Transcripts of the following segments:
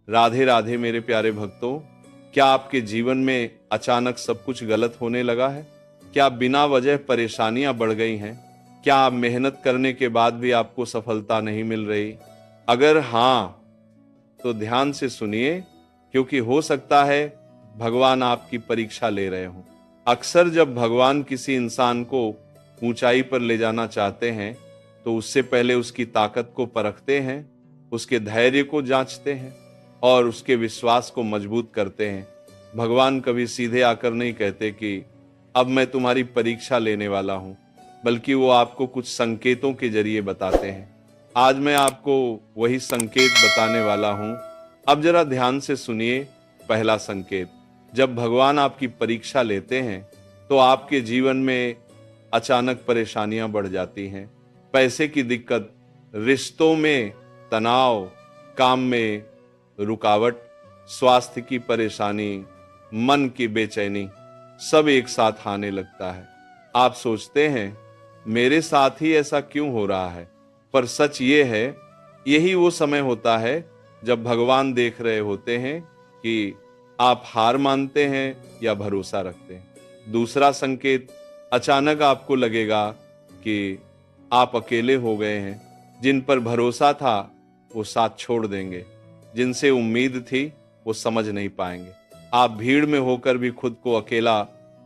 राधे राधे मेरे प्यारे भक्तों। क्या आपके जीवन में अचानक सब कुछ गलत होने लगा है? क्या बिना वजह परेशानियां बढ़ गई हैं? क्या आप मेहनत करने के बाद भी आपको सफलता नहीं मिल रही? अगर हाँ, तो ध्यान से सुनिए, क्योंकि हो सकता है भगवान आपकी परीक्षा ले रहे हों। अक्सर जब भगवान किसी इंसान को ऊंचाई पर ले जाना चाहते हैं, तो उससे पहले उसकी ताकत को परखते हैं, उसके धैर्य को जांचते हैं और उसके विश्वास को मजबूत करते हैं। भगवान कभी सीधे आकर नहीं कहते कि अब मैं तुम्हारी परीक्षा लेने वाला हूं, बल्कि वो आपको कुछ संकेतों के जरिए बताते हैं। आज मैं आपको वही संकेत बताने वाला हूं। अब जरा ध्यान से सुनिए। पहला संकेत, जब भगवान आपकी परीक्षा लेते हैं, तो आपके जीवन में अचानक परेशानियां बढ़ जाती हैं। पैसे की दिक्कत, रिश्तों में तनाव, काम में रुकावट, स्वास्थ्य की परेशानी, मन की बेचैनी, सब एक साथ आने लगता है। आप सोचते हैं मेरे साथ ही ऐसा क्यों हो रहा है, पर सच ये है, यही वो समय होता है जब भगवान देख रहे होते हैं कि आप हार मानते हैं या भरोसा रखते हैं। दूसरा संकेत, अचानक आपको लगेगा कि आप अकेले हो गए हैं। जिन पर भरोसा था वो साथ छोड़ देंगे, जिनसे उम्मीद थी वो समझ नहीं पाएंगे। आप भीड़ में होकर भी खुद को अकेला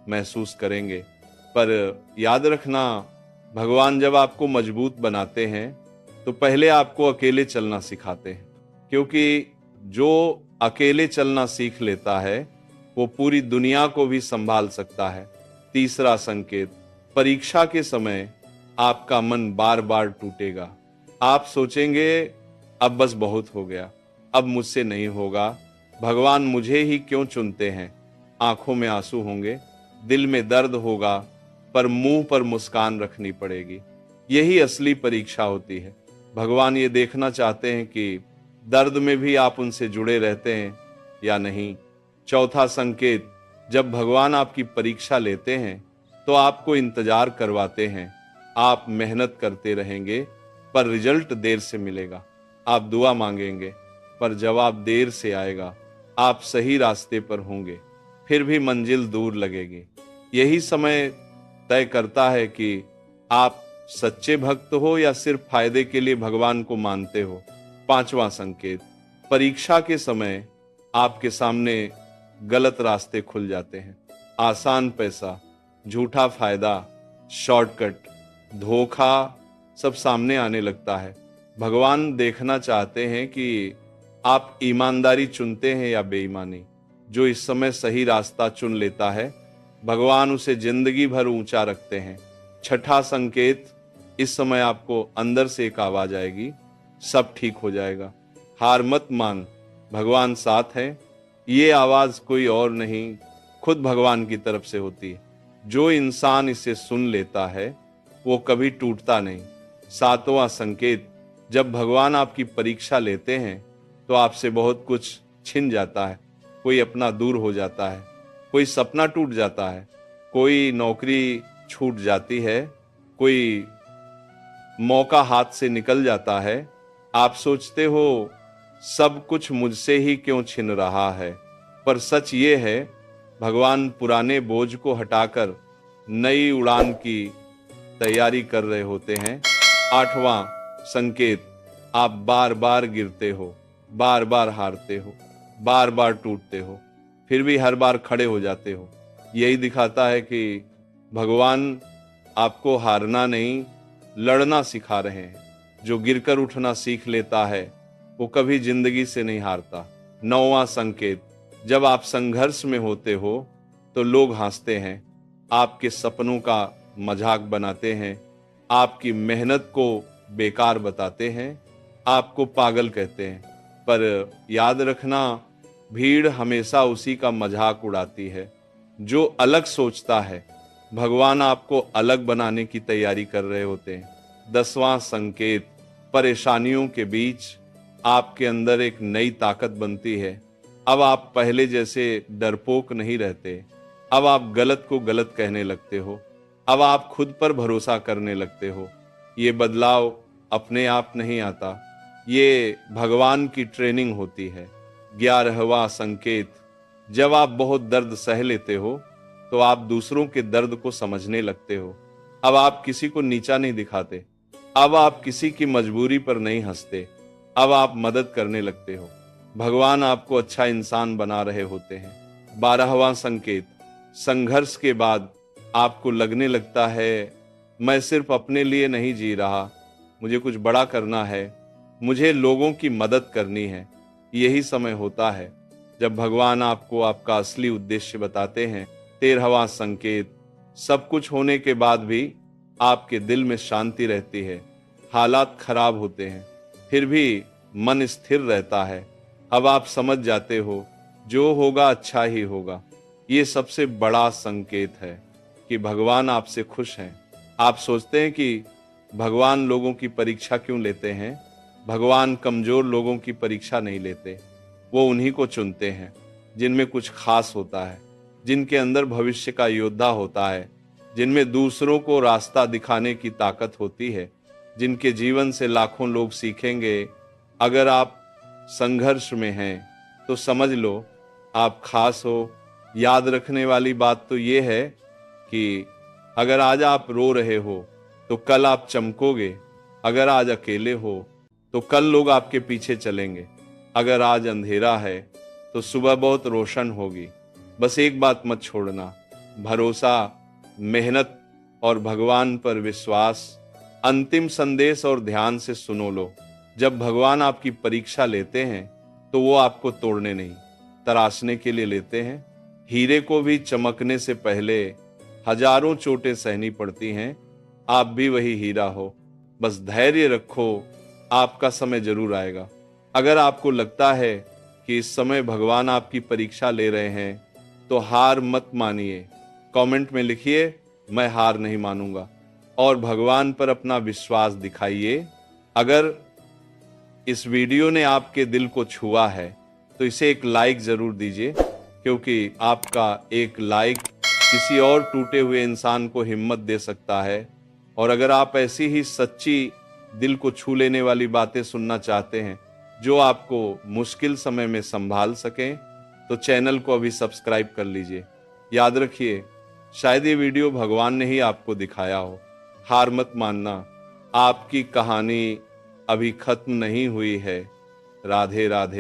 महसूस करेंगे। पर याद रखना, भगवान जब आपको मजबूत बनाते हैं, तो पहले आपको अकेले चलना सिखाते हैं, क्योंकि जो अकेले चलना सीख लेता है वो पूरी दुनिया को भी संभाल सकता है। तीसरा संकेत, परीक्षा के समय आपका मन बार बार टूटेगा। आप सोचेंगे अब बस बहुत हो गया, अब मुझसे नहीं होगा, भगवान मुझे ही क्यों चुनते हैं। आंखों में आंसू होंगे, दिल में दर्द होगा, पर मुंह पर मुस्कान रखनी पड़ेगी। यही असली परीक्षा होती है। भगवान ये देखना चाहते हैं कि दर्द में भी आप उनसे जुड़े रहते हैं या नहीं। चौथा संकेत, जब भगवान आपकी परीक्षा लेते हैं, तो आपको इंतजार करवाते हैं। आप मेहनत करते रहेंगे, पर रिजल्ट देर से मिलेगा। आप दुआ मांगेंगे, पर जवाब देर से आएगा। आप सही रास्ते पर होंगे, फिर भी मंजिल दूर लगेगी। यही समय तय करता है कि आप सच्चे भक्त हो या सिर्फ फायदे के लिए भगवान को मानते हो। पांचवा संकेत, परीक्षा के समय आपके सामने गलत रास्ते खुल जाते हैं। आसान पैसा, झूठा फायदा, शॉर्टकट, धोखा, सब सामने आने लगता है। भगवान देखना चाहते हैं कि आप ईमानदारी चुनते हैं या बेईमानी। जो इस समय सही रास्ता चुन लेता है, भगवान उसे जिंदगी भर ऊंचा रखते हैं। छठा संकेत, इस समय आपको अंदर से एक आवाज आएगी, सब ठीक हो जाएगा, हार मत मान, भगवान साथ है। ये आवाज कोई और नहीं, खुद भगवान की तरफ से होती है। जो इंसान इसे सुन लेता है वो कभी टूटता नहीं। सातवां संकेत, जब भगवान आपकी परीक्षा लेते हैं, तो आपसे बहुत कुछ छिन जाता है। कोई अपना दूर हो जाता है, कोई सपना टूट जाता है, कोई नौकरी छूट जाती है, कोई मौका हाथ से निकल जाता है। आप सोचते हो सब कुछ मुझसे ही क्यों छिन रहा है, पर सच ये है, भगवान पुराने बोझ को हटाकर नई उड़ान की तैयारी कर रहे होते हैं। आठवां संकेत, आप बार बार गिरते हो, बार बार हारते हो, बार बार टूटते हो, फिर भी हर बार खड़े हो जाते हो। यही दिखाता है कि भगवान आपको हारना नहीं, लड़ना सिखा रहे हैं। जो गिरकर उठना सीख लेता है वो कभी जिंदगी से नहीं हारता। नौवां संकेत, जब आप संघर्ष में होते हो तो लोग हंसते हैं, आपके सपनों का मजाक बनाते हैं, आपकी मेहनत को बेकार बताते हैं, आपको पागल कहते हैं। पर याद रखना, भीड़ हमेशा उसी का मजाक उड़ाती है जो अलग सोचता है। भगवान आपको अलग बनाने की तैयारी कर रहे होते हैं। 10वां संकेत, परेशानियों के बीच आपके अंदर एक नई ताकत बनती है। अब आप पहले जैसे डरपोक नहीं रहते। अब आप गलत को गलत कहने लगते हो। अब आप खुद पर भरोसा करने लगते हो। ये बदलाव अपने आप नहीं आता, ये भगवान की ट्रेनिंग होती है। 11वां संकेत, जब आप बहुत दर्द सह लेते हो तो आप दूसरों के दर्द को समझने लगते हो। अब आप किसी को नीचा नहीं दिखाते, अब आप किसी की मजबूरी पर नहीं हंसते, अब आप मदद करने लगते हो। भगवान आपको अच्छा इंसान बना रहे होते हैं। 12वां संकेत, संघर्ष के बाद आपको लगने लगता है मैं सिर्फ अपने लिए नहीं जी रहा, मुझे कुछ बड़ा करना है, मुझे लोगों की मदद करनी है। यही समय होता है जब भगवान आपको आपका असली उद्देश्य बताते हैं। 13वां संकेत, सब कुछ होने के बाद भी आपके दिल में शांति रहती है। हालात खराब होते हैं फिर भी मन स्थिर रहता है। अब आप समझ जाते हो जो होगा अच्छा ही होगा। ये सबसे बड़ा संकेत है कि भगवान आपसे खुश हैं। आप सोचते हैं कि भगवान लोगों की परीक्षा क्यों लेते हैं? भगवान कमजोर लोगों की परीक्षा नहीं लेते, वो उन्हीं को चुनते हैं जिनमें कुछ खास होता है, जिनके अंदर भविष्य का योद्धा होता है, जिनमें दूसरों को रास्ता दिखाने की ताकत होती है, जिनके जीवन से लाखों लोग सीखेंगे। अगर आप संघर्ष में हैं तो समझ लो आप खास हो। याद रखने वाली बात तो ये है कि अगर आज आप रो रहे हो तो कल आप चमकोगे। अगर आज अकेले हो तो कल लोग आपके पीछे चलेंगे। अगर आज अंधेरा है तो सुबह बहुत रोशन होगी। बस एक बात मत छोड़ना, भरोसा, मेहनत और भगवान पर विश्वास। अंतिम संदेश और ध्यान से सुनो लो, जब भगवान आपकी परीक्षा लेते हैं तो वो आपको तोड़ने नहीं, तराशने के लिए लेते हैं। हीरे को भी चमकने से पहले हजारों चोटें सहनी पड़ती हैं। आप भी वही हीरा हो, बस धैर्य रखो, आपका समय जरूर आएगा। अगर आपको लगता है कि इस समय भगवान आपकी परीक्षा ले रहे हैं तो हार मत मानिए। कमेंट में लिखिए मैं हार नहीं मानूंगा और भगवान पर अपना विश्वास दिखाइए। अगर इस वीडियो ने आपके दिल को छुआ है तो इसे एक लाइक जरूर दीजिए, क्योंकि आपका एक लाइक किसी और टूटे हुए इंसान को हिम्मत दे सकता है। और अगर आप ऐसी ही सच्ची दिल को छू लेने वाली बातें सुनना चाहते हैं जो आपको मुश्किल समय में संभाल सकें तो चैनल को अभी सब्सक्राइब कर लीजिए। याद रखिए, शायद ये वीडियो भगवान ने ही आपको दिखाया हो। हार मत मानना, आपकी कहानी अभी खत्म नहीं हुई है। राधे राधे।